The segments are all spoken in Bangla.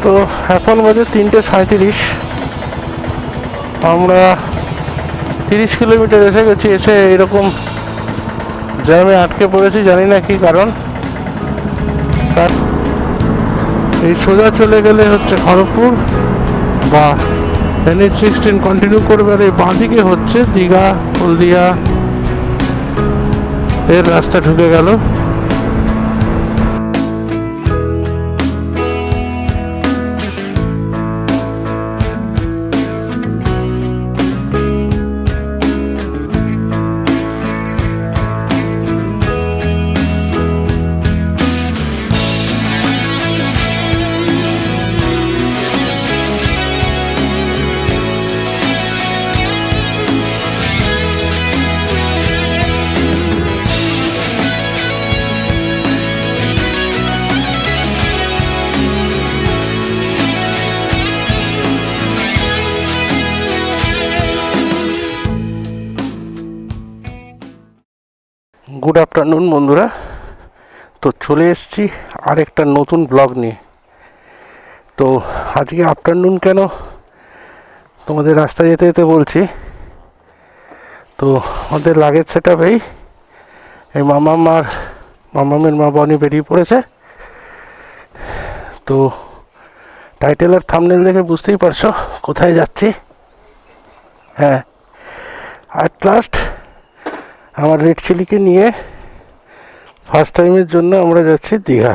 তো এখন বাজে 3:37। আমরা 30 কিলোমিটার এসে গেছি। এসে এরকম জ্যামে আটকে পড়েছি, জানি না কি কারণ। তার এই সোজা চলে গেলে হচ্ছে খড়গপুর বা NH-16 কন্টিনিউ করবে, আর এই বাঁদিকে হচ্ছে দীঘা হলদিয়া এর রাস্তা ঢুকে গেল। গুড আফটারনুন বন্ধুরা। তো চলে এসেছি আরেকটা নতুন ব্লগ নিয়ে। তো আজকে আফটারনুন কেন তোমাদের রাস্তা যেতে যেতে বলছি। তো আমাদের লাগেজ সেট আপ এই মামামের মা বনি বেরিয়ে পড়েছে। তো টাইটেল আর থাম্বনেল দেখে বুঝতেই পারছো কোথায় যাচ্ছি। হ্যাঁ, অ্যাট লাস্ট আমার রেড চিলিকে নিয়ে ফার্স্ট টাইমের জন্য আমরা যাচ্ছি দীঘা।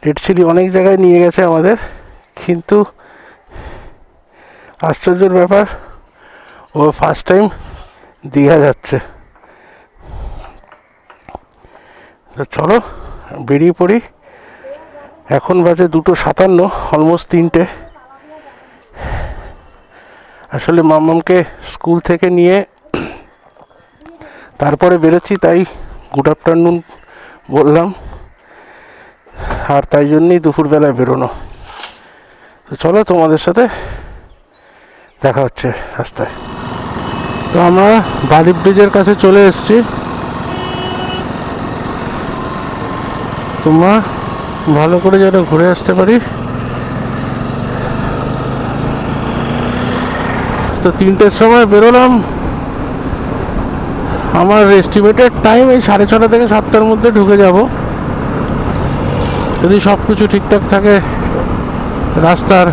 রেড চিলি অনেক জায়গায় নিয়ে গেছে আমাদের, কিন্তু আশ্চর্যের ব্যাপার ও ফার্স্ট টাইম দীঘা যাচ্ছে। তো চলো বেরিয়ে পড়ি। এখন বাজে 2:57, অলমোস্ট 3টে। আসলে মামামকে স্কুল থেকে নিয়ে তারপরে বেরোচ্ছি, তাই গুড আফটারনুন বললাম, আর তাই জন্যই দুপুরবেলায় বেরোনো। তো চলো তোমাদের সাথে দেখা হচ্ছে রাস্তায়। তো আমরা বালি ব্রিজের কাছে চলে এসেছি। তোমরা ভালো করে যেন ঘুরে আসতে পারি। তো 3টের সময় বেরোলাম। আমার এস্টিমেটেড টাইম এই 6:30 থেকে 7টার মধ্যে ঢুকে যাব, যদি সব কিছু ঠিকঠাক থাকে, রাস্তার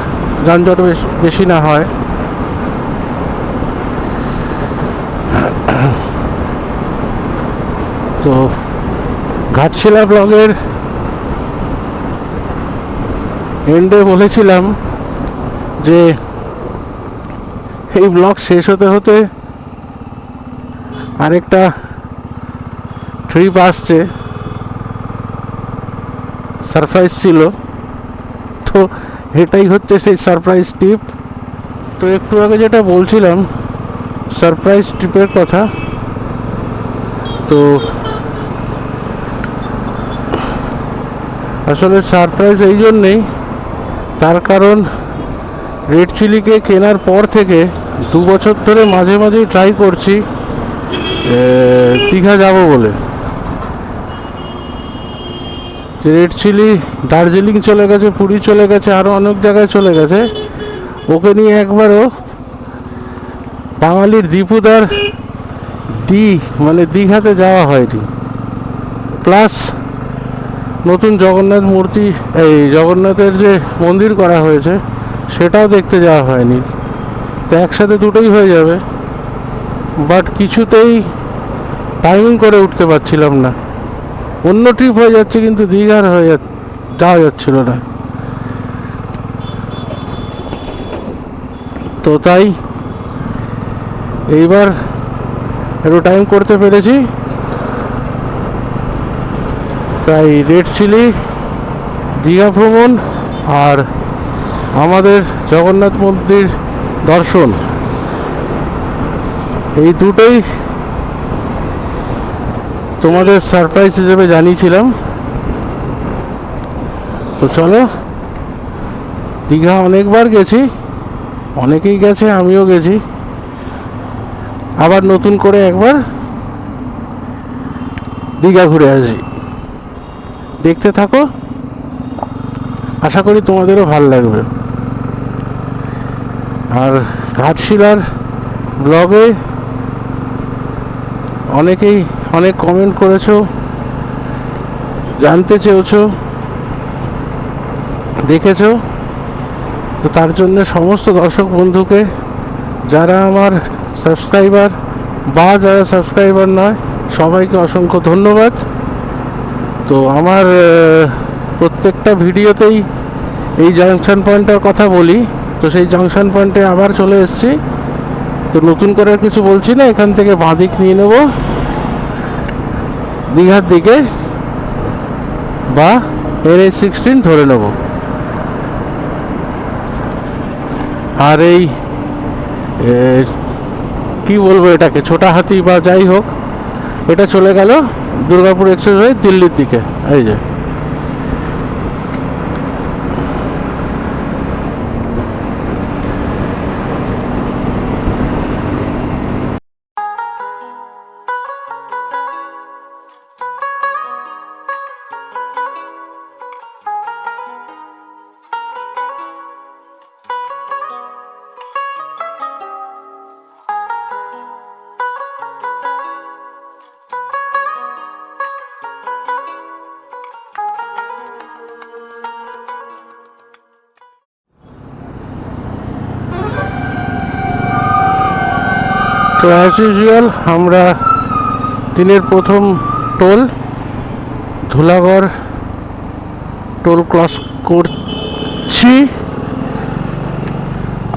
যানজট বেশি না হয়। তো ঘাটশিলা ব্লগের এন্ডে বলেছিলাম যে এই ব্লগ শেষ হতে হতে আরেকটা ট্রিপ আসছে, সারপ্রাইজ ছিল। তো এটাই হচ্ছে সেই সারপ্রাইজ ট্রিপ। তো একটু আগে যেটা বলছিলাম সারপ্রাইজ ট্রিপের কথা, তো আসলে সারপ্রাইজ এই জন্যেই, তার কারণ রেড চিলিকে কেনার পর থেকে 2 বছর ধরে মাঝে মাঝেই ট্রাই করছি দীঘা যাব বলে। রেড চিলি দার্জিলিং চলে গেছে, পুরী চলে গেছে, আরও অনেক জায়গায় চলে গেছে। ওকে নিয়ে একবারও বাঙালির দীপুদার মানে দীঘাতে যাওয়া হয়নি। প্লাস নতুন জগন্নাথ মূর্তি, এই জগন্নাথের যে মন্দির করা হয়েছে সেটাও দেখতে যাওয়া হয়নি। তো একসাথে দুটোই হয়ে যাবে, বাট কিছুতেই টাইমিং করে উঠতে পারছিলাম না। অন্য ট্রিপ হয়ে যাচ্ছে, কিন্তু দীঘার যাওয়া যাচ্ছিল না। তো তাই এইবার একটু টাইম করতে পেরেছি, তাই রেড চিলি, দীঘা ভ্রমণ আর আমাদের জগন্নাথ মন্দির দর্শন, এই দুটোই তোমাদের সারপ্রাইজ হিসেবে জানিয়েছিলাম। তো চলো, দীঘা অনেকবার গেছি, অনেকেই গেছে, আমিও গেছি, আবার নতুন করে একবার দীঘা ঘুরে আসি। দেখতে থাকো। আশা করি তোমাদেরও ভালো লাগবে। আর ঘাটশিলার ব্লগে অনেকেই অনেক কমেন্ট করেছো, জানতে চেয়েছো, দেখেছো। তো তার জন্য সমস্ত দর্শক বন্ধুকে, যারা আমার সাবস্ক্রাইবার বা যারা সাবস্ক্রাইবার নয়, সবাইকে অসংখ্য ধন্যবাদ। তো আমার প্রত্যেকটা ভিডিওতেই এই জাংশন পয়েন্টের কথা বলি, তো সেই জাংশন পয়েন্টে আবার চলে এসেছি। তো নতুন করে কিছু বলছি না, এখান থেকে বাঁদিক নিয়ে নেব দীঘার দিকে, বা NH16 ধরে নেব। আর এই কি বলবো এটাকে, ছোটা হাতি বা যাই হোক, এটা চলে গেল দুর্গাপুর এক্সপ্রেস হয়ে দিল্লির দিকে। এই যে তো অ্যাজ ইউজুয়াল আমরা দিনের প্রথম টোল ধুলাগড় টোল ক্রস করছি।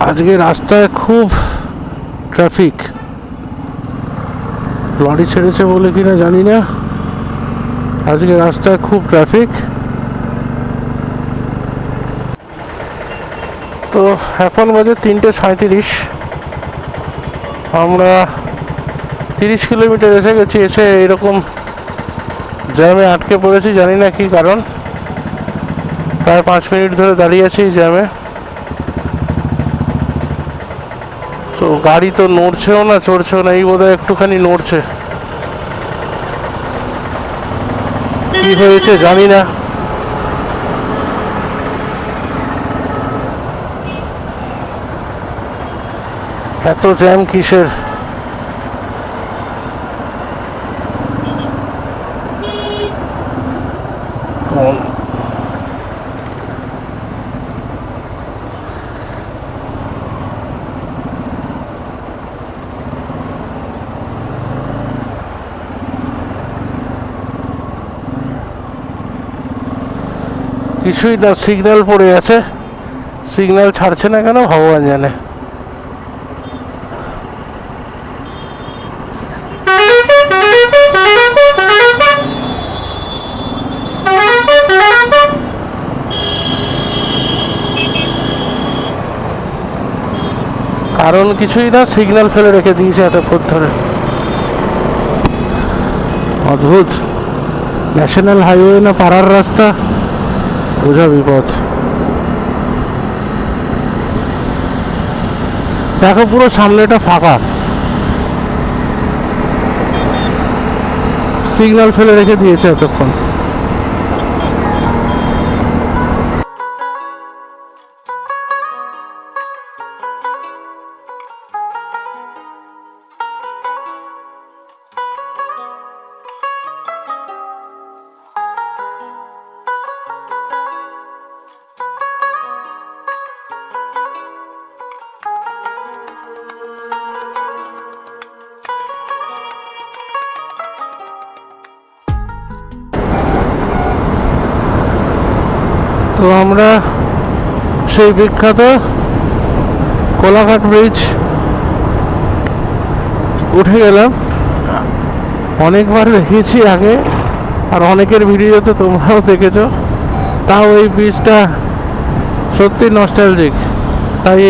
আজকে রাস্তায় খুব ট্রাফিক, লরি ছেড়েছে বলে কিনা জানি না, আজকে রাস্তায় খুব ট্রাফিক। তো এখন বাজে 3:37, আমরা 30 কিলোমিটার এসে গেছি। এসে এরকম জ্যামে আটকে পড়েছি, জানি না কি কারণ। প্রায় 5 মিনিট ধরে দাঁড়িয়ে আছি জ্যামে। তো গাড়ি তো নড়ছেও না, চড়ছেও না, এই বোধহয় একটুখানি নড়ছে, কি হয়েছে জানি না। এত জ্যাম কিসের? কিছুই না, সিগন্যাল পড়ে আছে, সিগন্যাল ছাড়ছে না কেন ভগবান জানে। কারণ কিছুই না, সিগন্যাল ফেলে রেখে দিয়েছে এতক্ষণ ধরে। অদ্ভুত, ন্যাশনাল হাইওয়ে না পাড়ার রাস্তা, বোঝা বিপদ। দেখো পুরো সামনেটা ফাঁকা, সিগন্যাল ফেলে রেখে দিয়েছে এতক্ষণ। তো আমরা সেই বিখ্যাত কোলাঘাট ব্রিজ উঠে গেলাম। অনেকবার দেখেছি আগে, আর অনেকের ভিডিওতে তোমরাও দেখেছো, তাও এই ব্রিজটা সত্যি নস্টালজিক, তাই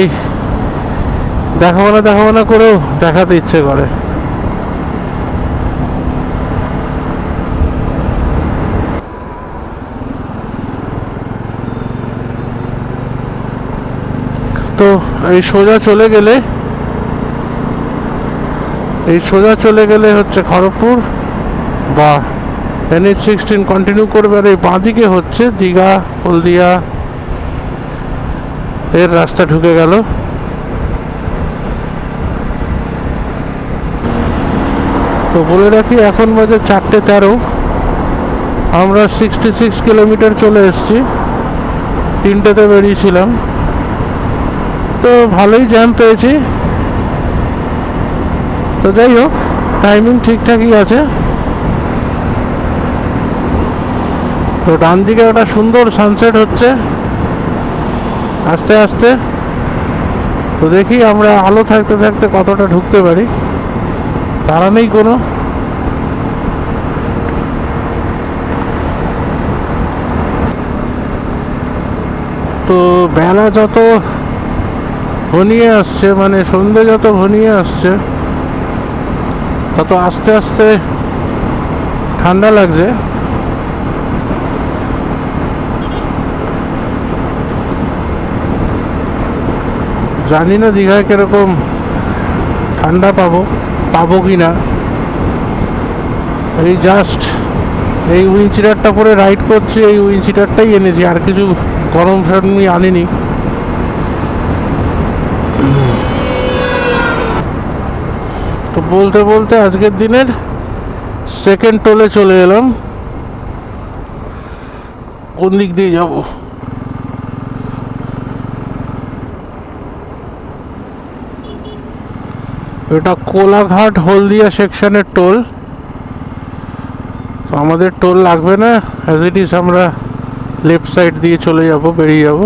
দেখাবো না করেও দেখাতে ইচ্ছে করে। তো এই সোজা চলে গেলে হচ্ছে খড়গপুর বা NH16 কন্টিনিউ করবে। আর এই বাঁদিকে হচ্ছে দীঘা, হলদিয়া, এর রাস্তা ঢুকে গেল। তো বলে রাখি এখন বাজে 4:13। আমরা 66 কিলোমিটার চলে এসেছি। 3টেতে বেরিয়েছিলাম, তো ভালোই জ্যাম পেয়েছি। তো যাই হোক, টাইমিং ঠিকঠাকই আছে। তো ডান দিকে একটা সুন্দর সানসেট হচ্ছে আস্তে আস্তে। তো দেখি আমরা আলো থাকতে থাকতে কতটা ঢুকতে পারি, তারা নেই কোনো। তো বেলা যত ঘনিয়ে আসছে, মানে সন্ধে যত ঘনিয়ে আসছে, তত আস্তে আস্তে ঠান্ডা লাগছে। জানি না দীঘায় কিরকম ঠান্ডা পাবো কি না। এই জাস্ট এই উইন্ডচিটারটা পরে রাইড করছি, এই উইন্ডচিটারটাই এনেছি, আর কিছু গরম আমি আনিনি। তো বলতে বলতে আজকের দিনের সেকেন্ড টোলে চলে এলাম। কোন দিক দিয়ে যাব? এটা কোলাঘাট হলদিয়া সেকশনের টোল। তো আমাদের টোল লাগবে না, অ্যাজ ইট ইজ আমরা লেফট সাইড দিয়ে চলে যাব, বেরিয়ে যাব।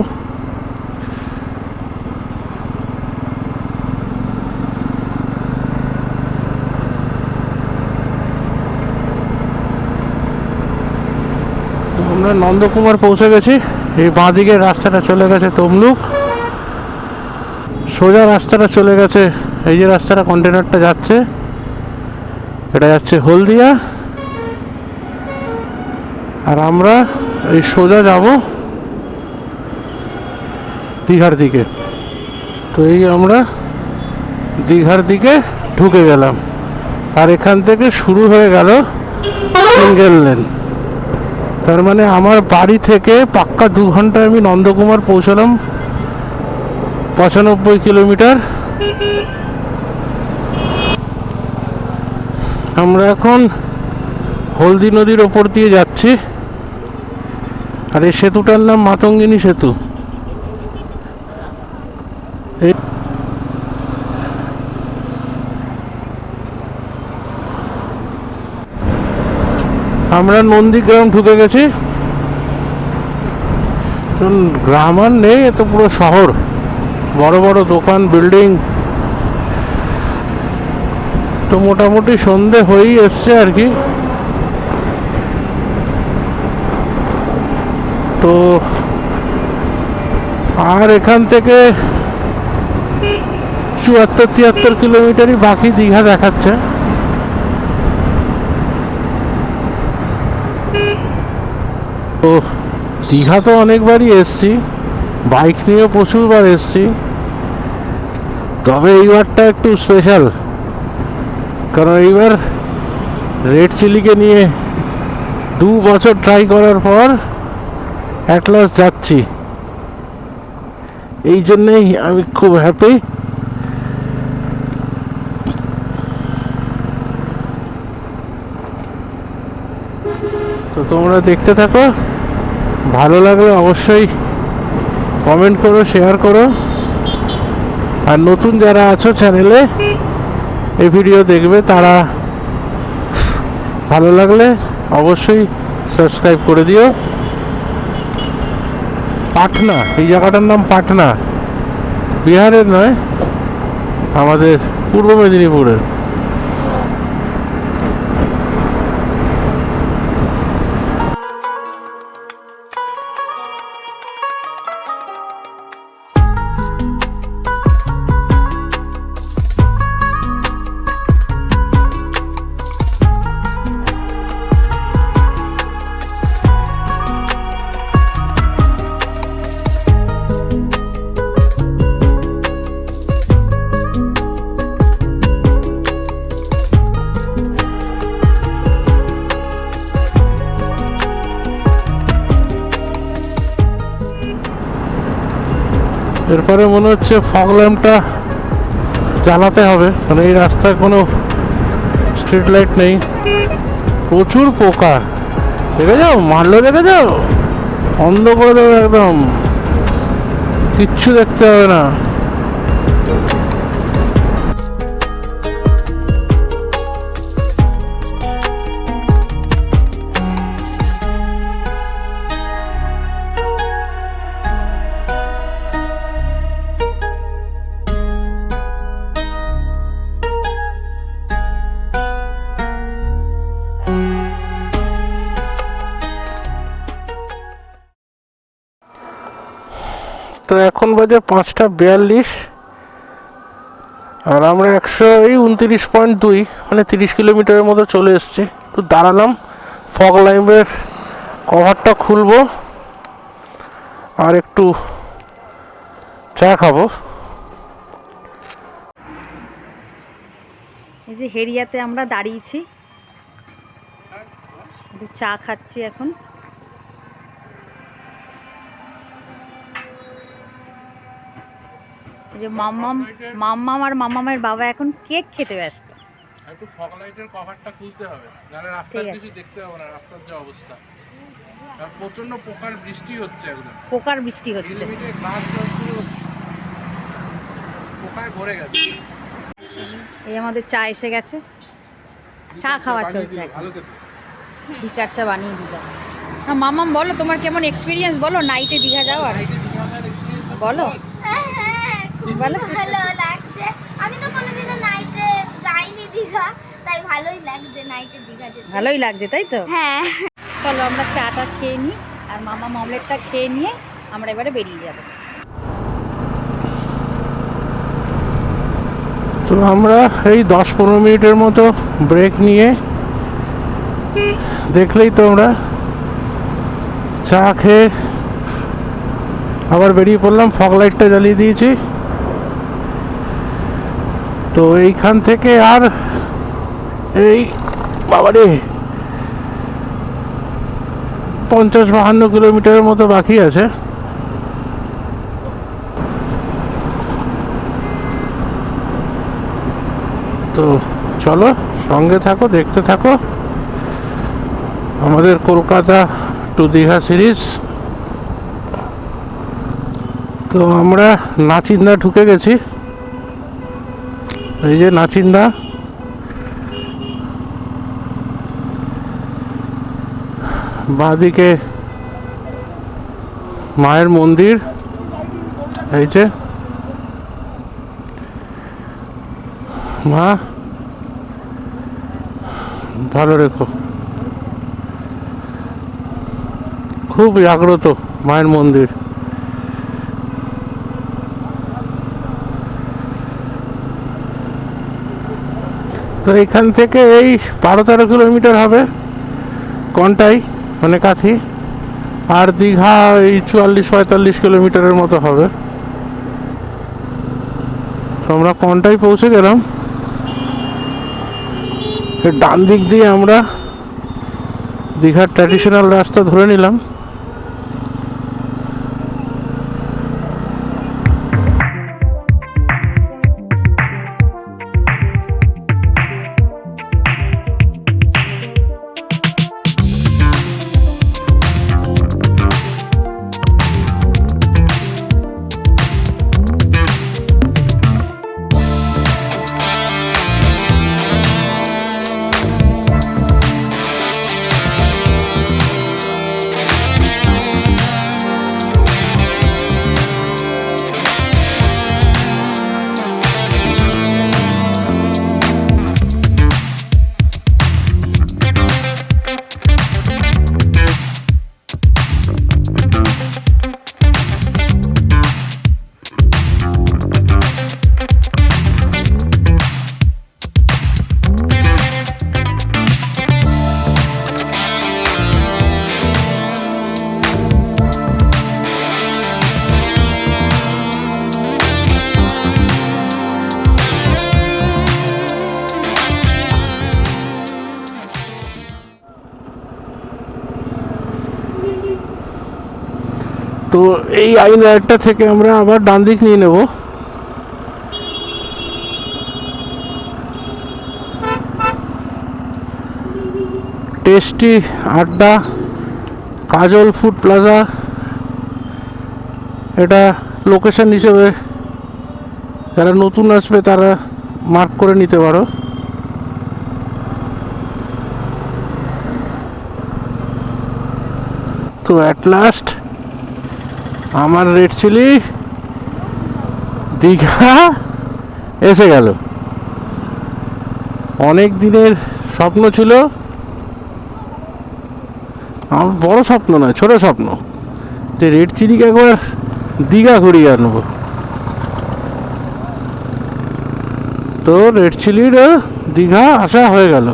আমরা নন্দকুমার পৌঁছে গেছি। এই বাঁ দিকের রাস্তাটা চলে গেছে তমলুক, সোজা রাস্তাটা চলে গেছে, এই যে রাস্তাটা কন্টেনারটা যাচ্ছে, এটা যাচ্ছে হলদিয়া। আর আমরা এই সোজা যাব দীঘার দিকে। তো এই আমরা দীঘার দিকে ঢুকে গেলাম, আর এখান থেকে শুরু হয়ে গেল সিঙ্গেল লেন। তার মানে আমার বাড়ি থেকে পাক্কা 2 ঘন্টায় আমি নন্দকুমার পৌঁছলাম, 95 কিলোমিটার। আমরা এখন হলদি নদীর ওপর দিয়ে যাচ্ছি, আর এই সেতুটার নাম মাতঙ্গিনী সেতু। আমরা নন্দীগ্রাম ঢুকে গেছি। গ্রাম আর নেই, এত পুরো শহর, বড় বড় দোকান, বিল্ডিং। তো মোটামুটি সন্ধে হয়েই এসছে আর কি। তো আর এখান থেকে 74-73 কিলোমিটারই বাকি দীঘা দেখাচ্ছে। তো দীঘা তো অনেকবারই এসছি, বাইক নিয়েও প্রচুরবার এসছি, তবে এইবারটা একটু স্পেশাল, কারণ এইবার রেড চিলিকে নিয়ে 2 বছর ট্রাই করার পর অ্যাট লাস্ট যাচ্ছি। এই জন্যেই আমি খুব হ্যাপি। তো তোমরা দেখতে থাকো, ভালো লাগলে অবশ্যই কমেন্ট করো, শেয়ার করো। আর নতুন যারা আছো চ্যানেলে এই ভিডিও দেখবে, তারা ভালো লাগলে অবশ্যই সাবস্ক্রাইব করে দিও। পাটনা, এই জায়গাটার নাম পাটনা, বিহারের নয়, আমাদের পূর্ব মেদিনীপুরের। এরপরে মনে হচ্ছে ফগ ল্যাম্পটা জ্বালাতে হবে, মানে এই রাস্তায় কোনো স্ট্রিট লাইট নেই। প্রচুর পোকা, দেখে যাও, মারলো দেখে যাও, অন্ধ করে দেবে একদম, কিচ্ছু দেখতে হবে না। তো এখন বাজে 5:42, আর আমরা 129.2 মানে 30 কিলোমিটারের মতো চলে এসেছি। তো দাঁড়ালাম, ফগ ল্যাম্পের কভারটা খুলবো আর একটু চা খাবো। এই যে হেরিয়াতে আমরা দাঁড়িয়েছি, একটু চা খাচ্ছি এখন। এই যে মাম্মাম আর মাম্মামের বাবা এখন কেক খেতে ব্যস্ত। একটু ফগ লাইটের কভারটা খুলতে হবে, নাহলে রাস্তার কিছু দেখতে হবে না, রাস্তার যে অবস্থা। আর প্রচন্ড পোকার বৃষ্টি হচ্ছে, একদম পোকার বৃষ্টি হচ্ছে। পোকায় ভরে গেছে। এই আমাদের চা এসে গেছে, চা খাওয়া চলছে এখন। দীঘার চা বানিয়ে দিলাম। হ্যাঁ মাম্মাম, বলো তোমার কেমন এক্সপিরিয়েন্স, বলো নাইটে দীঘা যাও। আর বলো ভালো লাগছে, আমি তো কোনোদিনও নাইটে যাইনি দীঘা, তাই ভালোই লাগছে নাইটে দীঘা যেতে। ভালোই লাগছে তাই তো? হ্যাঁ চলো আমরা চাটা খেয়ে নিই, আর মাম্মাম অমলেটটা খেয়ে নিয়ে আমরা এবারে বেরিয়ে যাব। তো আমরা এই 10-15 মিনিটের মতো ব্রেক নিয়ে, দেখলেই তো আমরা চা খেয়ে আবার বেরিয়ে পড়লাম। ফগ লাইটটা জ্বালিয়ে দিয়েছি। তো এইখান থেকে আর এই বাবারে 50-52 কিলোমিটারের মতো বাকি আছে। তো চলো, সঙ্গে থাকো, দেখতে থাকো আমাদের কলকাতা টু দীঘা সিরিজ। তো আমরা নাচিন্দা ঢুকে গেছি, এই যে নাচিন্দা। বাঁদিকে মায়ের মন্দির, এই যে মা, ভালো রেখো। খুব জাগ্রত মায়ের মন্দির। তো এখান থেকে এই 12-13 কিলোমিটার হবে কন্টাই, মানে কাথি। আর দীঘা এই 44-45 কিলোমিটারের মতো হবে। তো আমরা কন্টাই পৌঁছে গেলাম। ডান দিক দিয়ে আমরা দীঘার ট্র্যাডিশনাল রাস্তা ধরে নিলাম। তো এই আইল্যান্ডটা থেকে আমরা আবার ডান দিক নিয়ে নেব। টেস্টি আড্ডা, কাজল ফুড প্লাজা, এটা লোকেশন হিসেবে যারা নতুন আসবে তারা মার্ক করে নিতে পারো। তো অ্যাট লাস্ট আমার রেড চিলি দীঘা এসে গেল। অনেক দিনের স্বপ্ন ছিল, আমার বড় স্বপ্ন নয়, ছোট স্বপ্ন, যে রেড চিলিকে একবার দীঘা ঘুরিয়ে আনবো। তো রেড চিলির দীঘা আসা হয়ে গেল,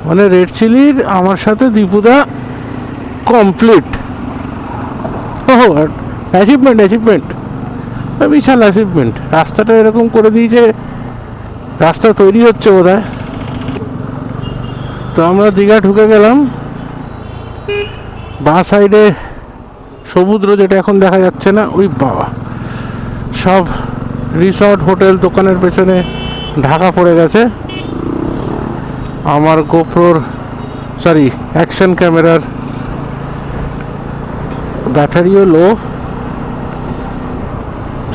মানে রেড চিলির আমার সাথে দীপুদা কমপ্লিট। ও অ্যাচিভমেন্ট অ্যাচিভমেন্ট, বিশাল অ্যাচিভমেন্ট। রাস্তাটা এরকম করে দিয়েছে, রাস্তা তৈরি হচ্ছে বোধহয়। তো আমরা দীঘা ঢুকে গেলাম। বাঁ সাইডে সমুদ্র, যেটা এখন দেখা যাচ্ছে না, ওই বাবা সব রিসর্ট হোটেল দোকানের পেছনে ঢাকা পড়ে গেছে। আমার গোপ্রোর অ্যাকশন ক্যামেরার ব্যাটারিও লো,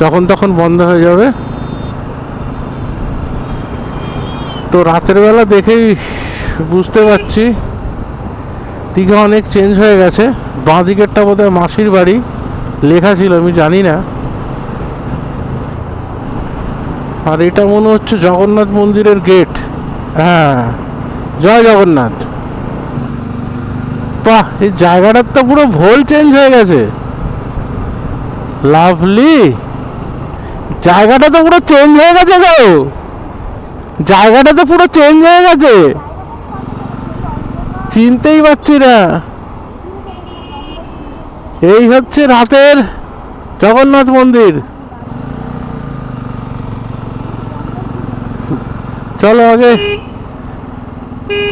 যখন তখন বন্ধ হয়ে যাবে। তো রাতের বেলা দেখেই বুঝতে পারছি দীঘা অনেক চেঞ্জ হয়ে গেছে। বাঁ দিকেরটা বোধহয় মাসির বাড়ি লেখা ছিল, আমি জানি না। আর এটা মনে হচ্ছে জগন্নাথ মন্দিরের গেট। হ্যাঁ, জয় জগন্নাথ। বাহ, এই জায়গাটার তো পুরো ভোল চেঞ্জ হয়ে গেছে। লাভলি, জায়গাটা তো পুরো চেঞ্জ হয়ে গেছে গো, জায়গাটা তো পুরো চেঞ্জ হয়ে গেছে, চিনতেই পারছি না। এই হচ্ছে রাতের জগন্নাথ মন্দির। চলো আগে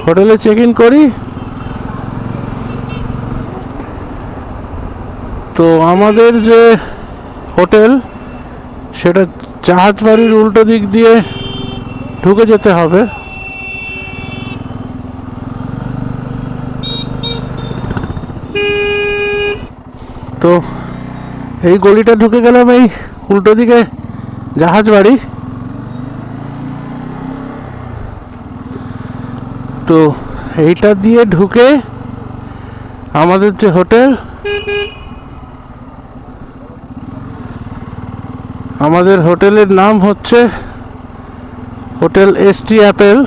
হোটেলে চেক ইন করি। তো আমাদের যে হোটেল, সেটা জাহাজ বাড়ির উল্টো দিক দিয়ে ঢুকে যেতে হবে। তো এই গলিটা ঢুকে গেলাম, এই উল্টো দিকে জাহাজ বাড়ি। তো এইটা দিয়ে ঢুকে আমাদের যে হোটেল, আমাদের হোটেলের নাম হচ্ছে হোটেল এসটি অ্যাপেল।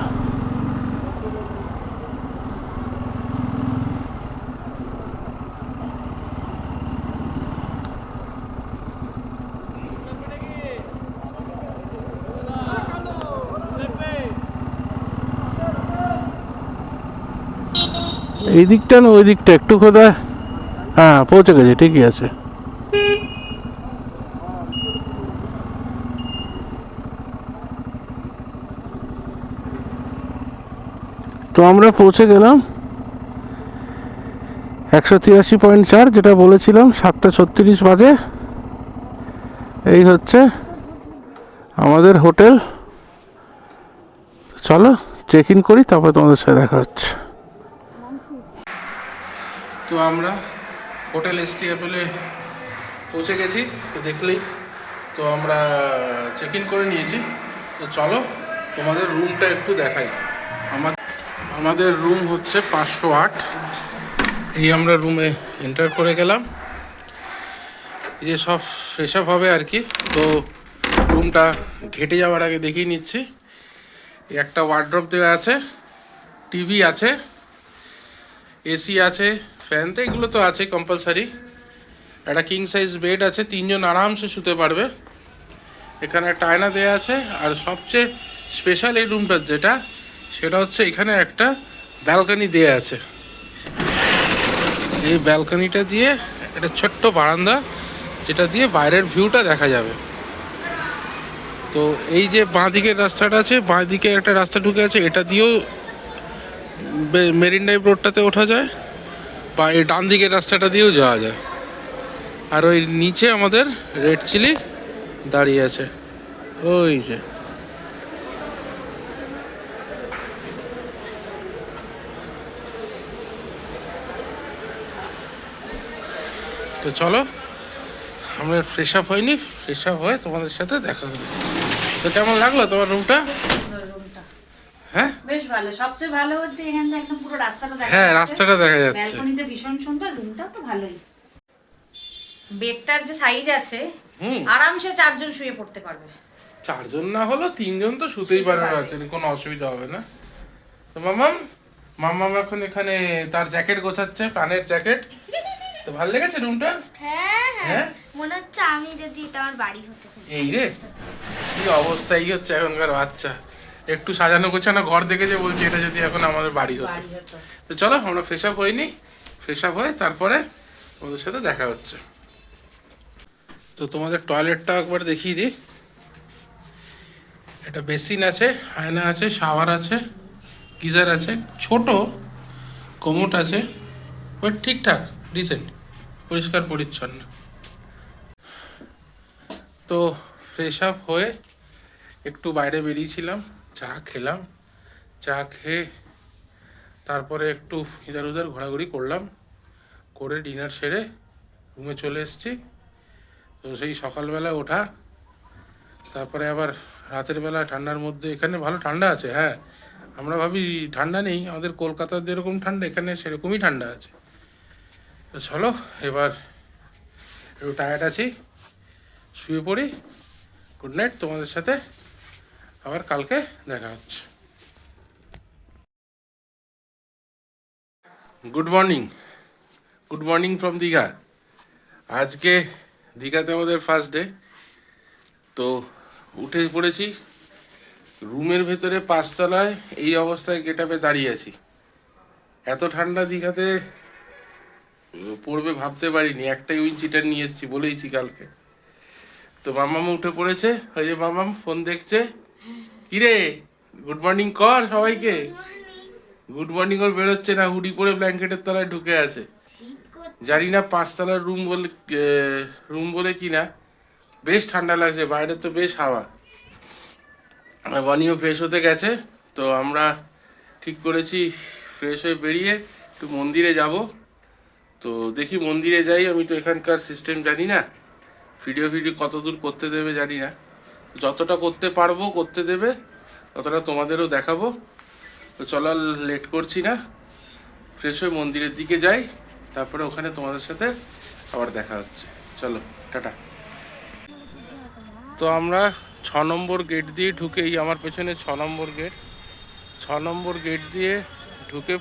এই দিকটা না ওই দিকটা একটু কোথায়, হ্যাঁ পৌঁছে গেছে, ঠিকই আছে। তো আমরা পৌঁছে গেলাম 183.4, যেটা বলেছিলাম 7:36 বাজে। এই হচ্ছে আমাদের হোটেল। চলো চেক ইন করি, তারপর তোমাদের সাথে দেখা হচ্ছে। তো আমরা হোটেল এসটি অ্যাপেলে পৌঁছে গেছি। তো দেখলেই তো আমরা চেক ইন করে নিয়েছি। তো চলো তোমাদের রুমটা একটু দেখাই। আমাদের রুম হচ্ছে 508। এই আমরা রুমে এন্টার করে গেলাম, এই যে সব ফ্রেশ আপ হবে আর কি। তো রুমটা ঘেটে যাওয়ার আগে দেখিয়ে নিচ্ছি। একটা ওয়ার্ড্রপ দেওয়া আছে, টিভি আছে, এসি আছে, ফ্যান তো এগুলো তো আছে কম্পালসারি। একটা কিং সাইজ বেড আছে, 3 জন আরামসে শুতে পারবে। এখানে একটা আয়না দেওয়া আছে। আর সবচেয়ে স্পেশাল এই রুমটার যেটা, সেটা হচ্ছে এখানে একটা ব্যালকনি দেওয়া আছে। এই ব্যালকনিটা দিয়ে একটা ছোট্ট বারান্দা, যেটা দিয়ে বাইরের ভিউটা দেখা যাবে। তো এই যে বাঁ দিকের রাস্তাটা আছে, বাঁ দিকে একটা রাস্তা ঢুকে আছে, এটা দিয়েও মেরিন ড্রাইভ রোডটাতে ওঠা যায়, বা এই ডান দিকের রাস্তাটা দিয়েও যাওয়া যায়। আর ওই নিচে আমাদের রেড চিলি দাঁড়িয়ে আছে, ওই যে। তো চলো, আমরা ফ্রেশ আপ হয়নি, ফ্রেশ আপ হয়ে তোমাদের সাথে দেখা হবে। তো কেমন লাগলো তোমার রুমটা? হ্যাঁ বেশ ভালো, সবচেয়ে ভালো হচ্ছে এখান থেকে একদম পুরো রাস্তাটা দেখা হ্যাঁ, যাচ্ছে। রাস্তাটা দেখা যাচ্ছে। ব্যালকনিটা ভীষণ সুন্দর, রুমটা তো ভালোই। বেডটার যে সাইজ আছে, আরামসে 4 জন শুয়ে পড়তে পারবে। 4 জন না হলো 3 জন তো শুতেই পারবে, বাচ্চাদের কোনো অসুবিধা হবে না। তো মামাম এখন এখানে তার জ্যাকেট গোছাচ্ছে, প্রাণের জ্যাকেট। তো ভালো লেগেছে রুমটা? হ্যাঁ হ্যাঁ? হ্যাঁ, মনে হচ্ছে আমি যদি এটা আমার বাড়ি হতো। এই রে, কি অবস্থা, এই হচ্ছে এখনকার বাচ্চা। একটু সাজানো গোছানো ঘর দেখেছে, বলছে এটা যদি এখন আমাদের বাড়ি হতো। তো চলো, আমরা ফ্রেশ আপ হইনি, ফ্রেশ আপ হয়ে তারপরে ওদের সাথে দেখা হচ্ছে। তো তোমাদের টয়লেটটা একবার দেখিয়ে দিই। এটা বেসিন আছে, আয়না আছে, শাওয়ার আছে, গিজার আছে, ছোট কোমোট আছে, বাট ঠিকঠাক ডিসেন্ট, পরিষ্কার পরিচ্ছন্ন। তো ফ্রেশ আপ হয়ে একটু বাইরে বেরিয়েছিলাম, চা খেলাম, চা খেয়ে তারপরে একটু ইধার উধার ঘোরাঘুরি করলাম, করে ডিনার সেরে রুমে চলে এসেছি। তো সেই সকালবেলা ওঠা, তারপরে আবার রাতের বেলা ঠান্ডার মধ্যে, এখানে ভালো ঠান্ডা আছে। হ্যাঁ, আমরা ভাবি ঠান্ডা নেই, আমাদের কলকাতার যেরকম ঠান্ডা এখানে সেরকমই ঠান্ডা আছে। তো চলো, এবার একটু টায়ার্ড আছি, শুয়ে পড়ি। গুড নাইট, তোমাদের সাথে আবার কালকে দেখা হচ্ছে। Good morning from Digha. আজকে দীঘাতে আমাদের ফার্স্ট ডে। তো উঠে পড়েছি, রুমের ভেতরে 5 তলায় এই অবস্থায় গেটআপে দাঁড়িয়ে আছি। এত ঠান্ডা দীঘাতে পড়বে ভাবতে পারিনি। একটাই উইন্ডচিটার নিয়ে এসেছি, বলেইছি কালকে। তো মামাম উঠে পড়েছে, ওই যে মামাম ফোন দেখছে। কিরে, গুড মর্নিং কর সবাইকে। গুড মর্নিং ওর বেরোচ্ছে না, হুডি পরে ব্ল্যাঙ্কেটের তলায় ঢুকে আছে। জানি না 5 তলার রুম বলে কি না, বেশ ঠান্ডা লাগছে, বাইরে তো বেশ হাওয়া। বনিও ফ্রেশ হতে গেছে, তো আমরা ঠিক করেছি ফ্রেশ হয়ে বেরিয়ে একটু মন্দিরে যাব। তো দেখি মন্দিরে যাই, আমি তো এখানকার সিস্টেম জানি না, ভিডিও কত দূর করতে দেবে জানি না। যতটা করতে পারবো করতে দেবে, ততটা তোমাদেরও দেখাবো। তো চলো, লেট করছি না, ফ্রেশ হয়ে মন্দিরের দিকে যাই, তারপরে ওখানে তোমাদের সাথে আবার দেখা হচ্ছে। চলো, টাটা। তো আমরা 6 নম্বর গেট দিয়ে ঢুকেই, আমার পেছনে 6 নম্বর গেট, 6 নম্বর গেট দিয়ে ঢুকে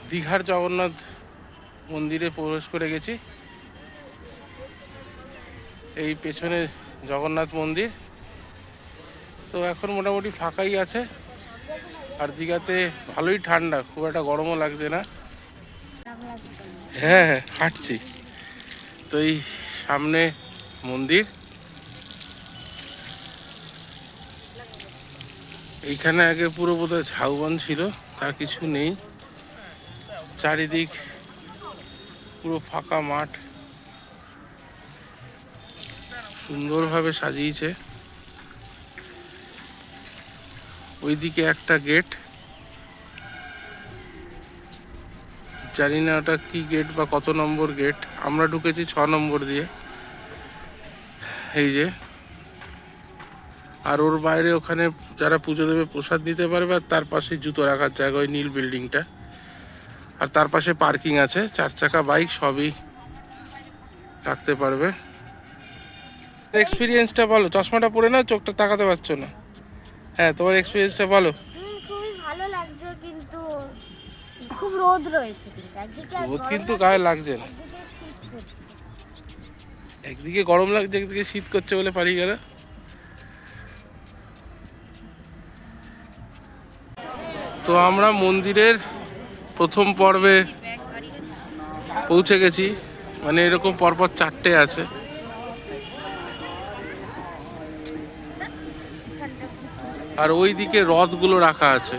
দীঘার জগন্নাথ মন্দিরে প্রবেশ করে গেছি। এই পেছনে জগন্নাথ মন্দির। তো এখন মোটামুটি ফাঁকাই আছে, আর দীঘাতে ভালোই ঠান্ডা, খুব একটা গরমও লাগছে না। হ্যাঁ, হাঁটছি। তো এই সামনে মন্দির, এইখানে আগে পুরো বোধহয় ঝাউবন ছিল, তার কিছু নেই। চারিদিক পুরো ফাঁকা মাঠ, সুন্দরভাবে সাজিয়েছে। ওইদিকে একটা গেট, জানি না ওটা কি গেট বা কত নম্বর গেট। আমরা ঢুকেছি 6 নম্বর দিয়ে, এই যে। আর ওর বাইরে ওখানে যারা পুজো দেবে প্রসাদ নিতে পারবে, আর তার পাশে জুতো রাখার জায়গা, ওই নীল বিল্ডিংটা। আর তার পাশে পার্কিং আছে, 4 চাকা বাইক সবই রাখতে পারবে। এক্সপিরিয়েন্সটা বলো, চশমাটা পরে না, চোখটা তাকাতে পারছো না। হ্যাঁ, তোমার এক্সপিরিয়েন্সটা বলো। খুবই ভালো লাগছে, কিন্তু খুব রোদ রয়েছে, রোদ কিন্তু গায়ে লাগছে না, একদিকে গরম লাগছে, একদিকে শীত করছে বলে পালিয়ে গেল। তো আমরা মন্দিরের প্রথম পর্বে পৌঁছে গেছি, মানে এরকম পরপর 4টে আছে। আর ওই দিকে রথগুলো রাখা আছে,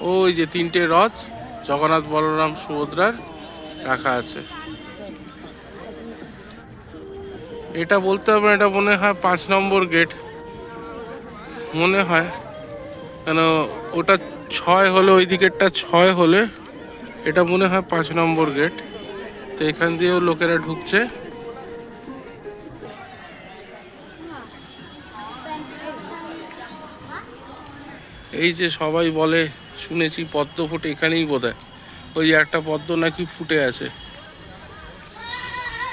ওই যে 3টে রথ, জগন্নাথ, বলরাম, সুভদ্রার রাখা আছে। এটা বলতে হবে না, এটা মনে হয় 5 নম্বর গেট মনে হয়, কেন ওটা 6 হলে, ওই দিকেরটা 6 হলে এটা মনে হয় 5 নম্বর গেট। তো এখান দিয়েও লোকেরা ঢুকছে। এই যে সবাই বলে, শুনেছি পদ্ম ফুটে এখানেই বোধহয়, ওই যে একটা পদ্ম নাকি ফুটে আছে,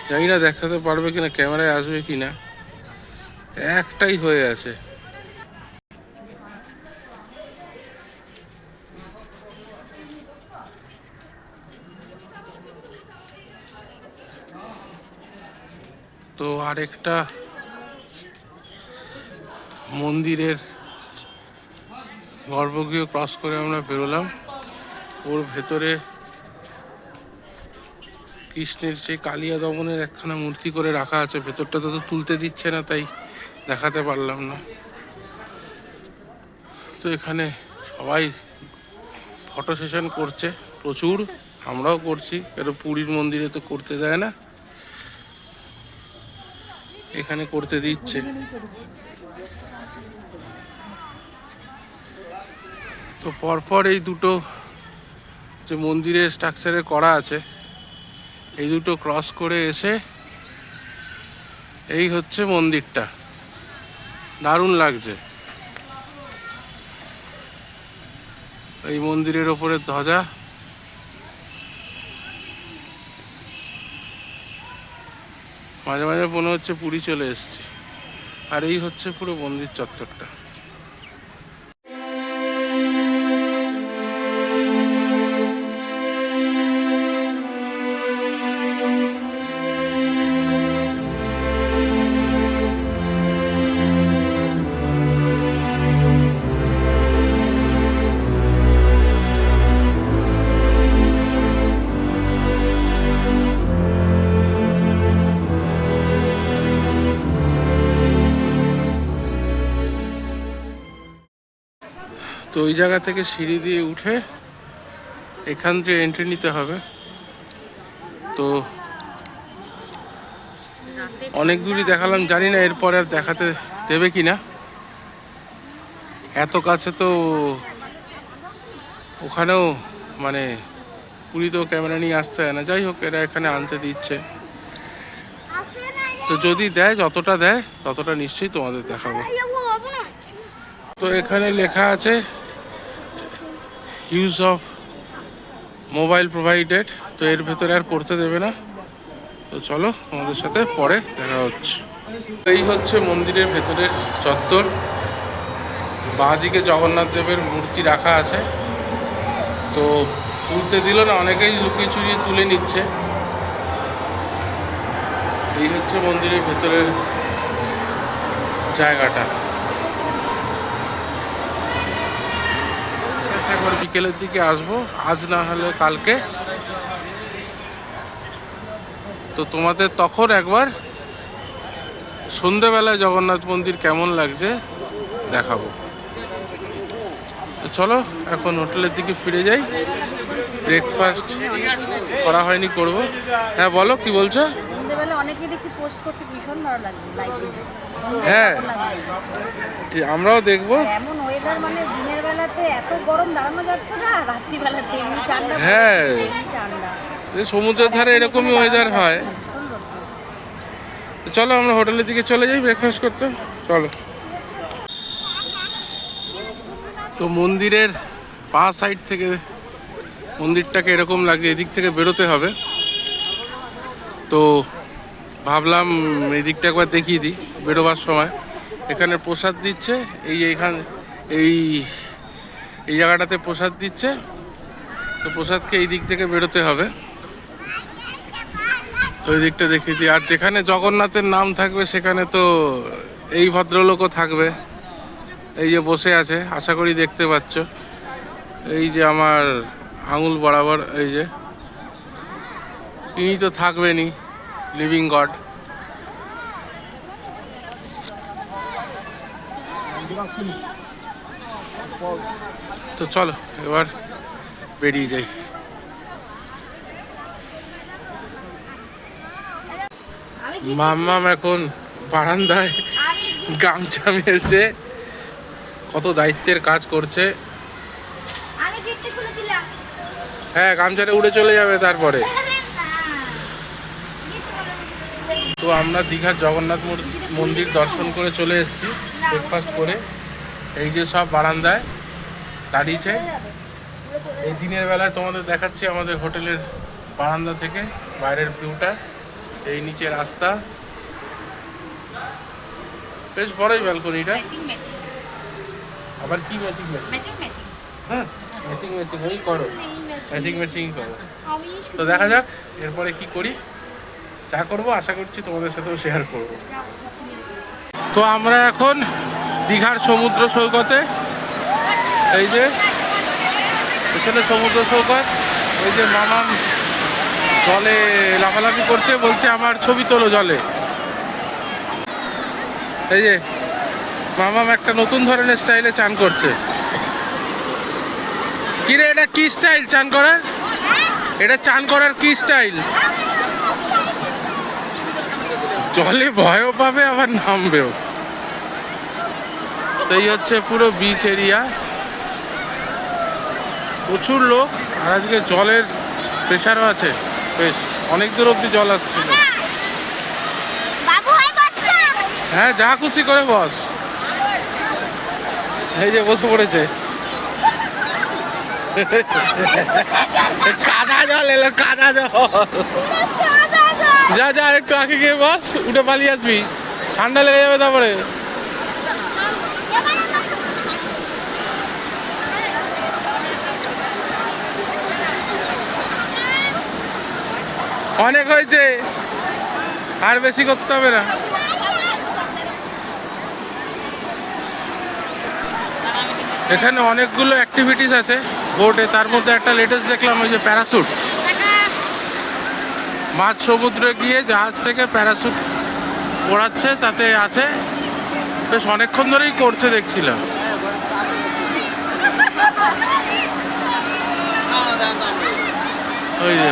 জানি না দেখাতে পারবে কিনা, ক্যামেরায় আসবে কিনা, একটাই হয়ে আছে। তো আরেকটা মন্দিরের গর্ভগৃহ ক্রস করে আমরা বেরোলাম। ওর ভেতরে কৃষ্ণের সেই কালিয়া দমনের একখানা মূর্তি করে রাখা আছে, ভেতরটা তো তুলতে দিচ্ছে না, তাই দেখাতে পারলাম না। তো এখানে সবাই ফটো সেশন করছে প্রচুর, আমরাও করছি, কেন পুরীর মন্দিরে তো করতে দেয় না, এখানে করতে দিচ্ছে। তো পরপর এই দুটো যে মন্দিরের স্ট্রাকচারে করা আছে, এই দুটো ক্রস করে এসে এই হচ্ছে মন্দিরটা, দারুণ লাগছে। এই মন্দিরের ওপরে ধ্বজা, মাঝে মাঝে মনে হচ্ছে পুরী চলে এসেছি। আর এই হচ্ছে পুরো মন্দির চত্বরটা। তো ওই জায়গা থেকে সিঁড়ি দিয়ে উঠে এখান থেকে এন্ট্রি নিতে হবে। তো অনেক দূরই দেখালাম, জানি না এরপরে আর দেখাতে দেবে কি না, এত কাছে তো ওখানেও মানে পুরীতেও ক্যামেরা নিয়ে আসতে হয় না। যাই হোক, এরা এখানে আনতে দিচ্ছে, তো যদি দেয়, যতটা দেয় ততটা নিশ্চয়ই তোমাদের দেখাবো। তো এখানে লেখা আছে ইউজ অফ মোবাইল প্রোভাইডেড, তো এর ভেতরে আর করতে দেবে না। তো চলো, আমাদের সাথে পরে দেখা হচ্ছে। এই হচ্ছে মন্দিরের ভেতরের চত্বর। বাঁদিকে জগন্নাথ দেবের মূর্তি রাখা আছে, তো তুলতে দিল না, অনেকেই লুকিয়ে চুরিয়ে তুলে নিচ্ছে। এই হচ্ছে মন্দিরের ভেতরের জায়গাটা। আচ্ছা, একবার বিকেলের দিকে আসবো, আজ না হলে কালকে, তো তোমাদের তখন একবার সন্ধ্যেবেলায় জগন্নাথ মন্দির কেমন লাগছে দেখাবো। তো চলো, এখন হোটেলের দিকে ফিরে যাই। ব্রেকফাস্ট করা হয়নি, করবো। হ্যাঁ বলো, কি বলছো? সন্ধ্যেবেলা অনেকেই দেখছি পোস্ট করছে, ভীষণ ভালো লাগছে লাইভে। হ্যাঁ, আমরাও দেখবো। এমন ওয়েদার, মানে দিনের বেলাতে এত গরম দাঁড়ানো যাচ্ছে না, রাত্রিবেলাতে এমনি ঠান্ডা। হ্যাঁ, ঠান্ডা, সমুদ্রের ধারে এরকমই ওয়েদার হয়। চলো আমরা হোটেলের দিকে চলে যাই ব্রেকফাস্ট করতে, চলো। তো মন্দিরের পা সাইড থেকে মন্দিরটাকে এরকম লাগছে, এদিক থেকে বেরোতে হবে। তো ভাবলাম এদিকটা একবার দেখিয়ে দিই বেরোবার সময়। এখানে প্রসাদ দিচ্ছে, এই জায়গাটাতে প্রসাদ দিচ্ছে, তো প্রসাদকে এই দিক থেকে বেরোতে হবে। তো ওই দিকটা দেখিয়ে দিই। আর যেখানে জগন্নাথের নাম থাকবে সেখানে তো এই ভদ্রলোকও থাকবে, এই যে বসে আছে, আশা করি দেখতে পাচ্ছ, এই যে আমার আঙুল বরাবর, এই যে ইনি তো থাকবেনই, লিভিং গড। তো চলো এবার বেরিয়ে যাই। আমি মাম্মাম এখন বারান্দায় গামছা মেলছে, কত দায়িত্বের কাজ করছে। আমি গেটটা খুলে দিলাম। হ্যাঁ, গামছাটা উড়ে চলে যাবে তারপরে। তো আমরা দীঘার জগন্নাথ মন্দির দর্শন করে চলে এসেছি ব্রেকফাস্ট করে। এই যে সব বারান্দায় দাঁড়িয়েছে। এই দিনের বেলায় তোমাদের দেখাচ্ছি আমাদের হোটেলের বারান্দা থেকে বাইরের ভিউটা। এই নিচে রাস্তা, বেশ বড়ই ব্যালকনিটা। আবার কি ম্যাচিং হ্যাঁ, ম্যাচিং ওই করো, ম্যাচিং করো। তো দেখা যাক এরপরে কি করি, যা করবো আশা করছি তোমাদের সাথেও শেয়ার করব। তো আমরা এখন দীঘার সমুদ্র সৈকতে, এই যে পেছনে সমুদ্র সৈকত, এই যে মামাম জলে লাফালাফি করছে, বলছে আমার ছবি তোলো জলে। এই যে মামাম একটা নতুন ধরনের স্টাইলে চান করছে। কিরে, এটা কি স্টাইল চান করার? এটা চান করার কি স্টাইল? জলে ভয়ও পাবে আবার নামবেও। তো এই হচ্ছে পুরো বিচ এরিয়া, প্রচুর লোক। আর আজকে জলের প্রেশারও আছে, বেশ অনেক দূর অব্দি জল আসছিল। হ্যাঁ, যা খুশি করে বস। এই যে বসে পড়েছে। কাদা জল এলো, কাদা জল। যা যা, একটু আগে গিয়ে বস, উঠে পালিয়ে আসবি, ঠান্ডা লেগে যাবে তারপরে। অনেক হয়েছে, আর বেশি করতে হবে না। এখানে অনেকগুলো অ্যাক্টিভিটিস আছে বোটে, তার মধ্যে একটা লেটেস্ট দেখলাম ওই যে প্যারাশুট। মাঝ সমুদ্রে গিয়ে জাহাজ থেকে প্যারাশুট ওড়াচ্ছে, তাতে আছে, বেশ অনেকক্ষণ ধরেই করছে দেখছিলাম। ওই যে